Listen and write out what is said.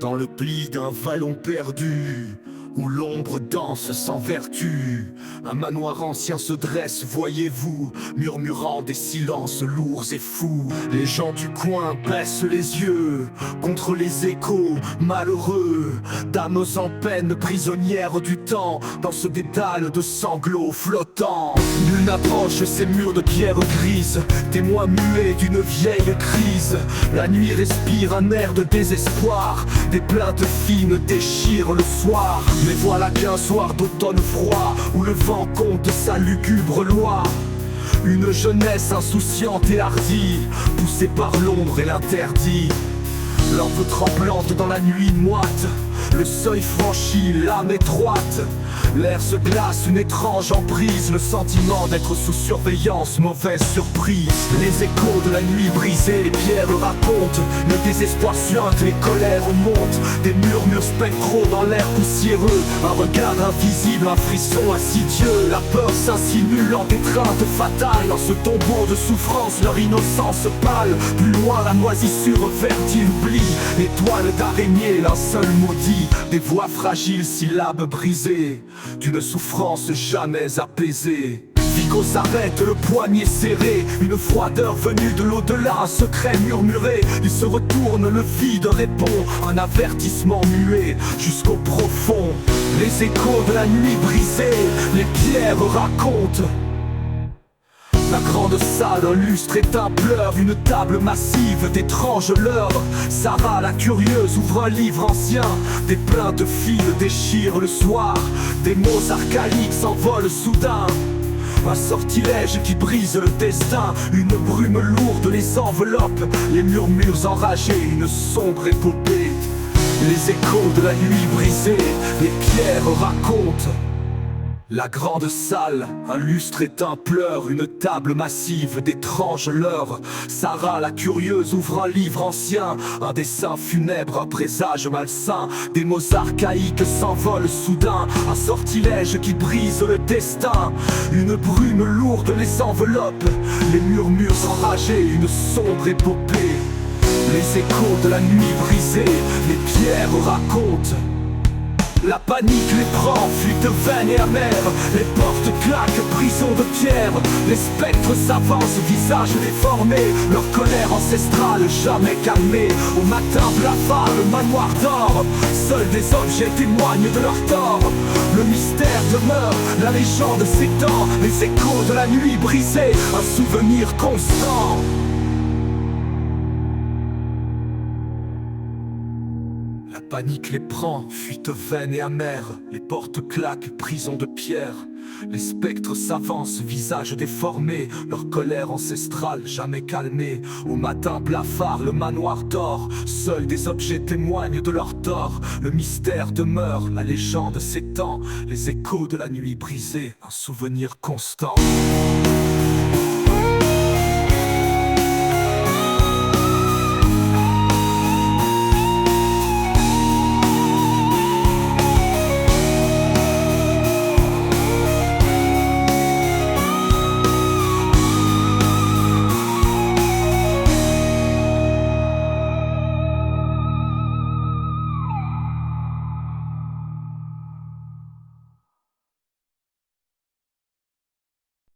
Dans le pli d'un vallon perdu, où l'ombre danse sans vertu, un manoir ancien se dresse, voyez-vous, murmurant des silences lourds et fous. Les gens du coin baissent les yeux contre les échos malheureux d'âmes en peine, prisonnières du temps, dans ce dédale de sanglots flottants. Nul n'approche ces murs de pierre grise, témoins muets d'une vieille crise. La nuit respire un air de désespoir, des plaintes fines déchirent le soir. Mais voilà qu'un soir d'automne froid, où le vent compte sa lugubre loi, une jeunesse insouciante et hardie, poussée par l'ombre et l'interdit. Lampe tremblante dans la nuit moite, le seuil franchi, l'âme étroite. L'air se glace, une étrange emprise, le sentiment d'être sous surveillance, mauvaise surprise. Les échos de la nuit brisée, les pierres racontent, le désespoir suinte, les colères montent. Des murmures spectraux dans l'air poussiéreux, un regard invisible, un frisson insidieux. La peur s'insinue en étreinte fatale, dans ce tombeau de souffrance, leur innocence pâle. Plus loin la moisissure verdit l'oubli, étoile d'araignée, linceul maudit. Des voix fragiles, syllabes brisées, d'une souffrance jamais apaisée. Vigo s'arrête, le poignet serré, une froideur venue de l'au-delà, un secret murmuré. Il se retourne, le vide répond, un avertissement muet jusqu'au profond. Les échos de la nuit brisée, les pierres racontent. La grande salle, un lustre éteint pleure, une table massive d'étranges leurres. Sarah la curieuse ouvre un livre ancien, des plaintes fines déchirent le soir. Des mots archaïques s'envolent soudain, un sortilège qui brise le destin. Une brume lourde les enveloppe, les murmures enragés, une sombre épopée. Les échos de la nuit brisée, les pierres racontent. La grande salle, un lustre éteint pleure, une table massive d'étranges leurres. Sarah la curieuse ouvre un livre ancien, un dessin funèbre, un présage malsain. Des mots archaïques s'envolent soudain, un sortilège qui brise le destin. Une brume lourde les enveloppe, les murmures enragés, une sombre épopée. Les échos de la nuit brisée, les pierres racontent. La panique les prend, fuite vaine et amère. Les portes claquent, prison de pierre. Les spectres s'avancent, visages déformés, leur colère ancestrale jamais calmée. Au matin blafard, le manoir dort, seuls des objets témoignent de leur tort. Le mystère demeure, la légende s'étend. Les échos de la nuit brisée, un souvenir constant. La panique les prend, fuite vaine et amère. Les portes claquent, prison de pierre. Les spectres s'avancent, visages déformés, leur colère ancestrale jamais calmée. Au matin blafard, le manoir dort, seuls des objets témoignent de leur tort. Le mystère demeure, la légende s'étend. Les échos de la nuit brisée, un souvenir constant.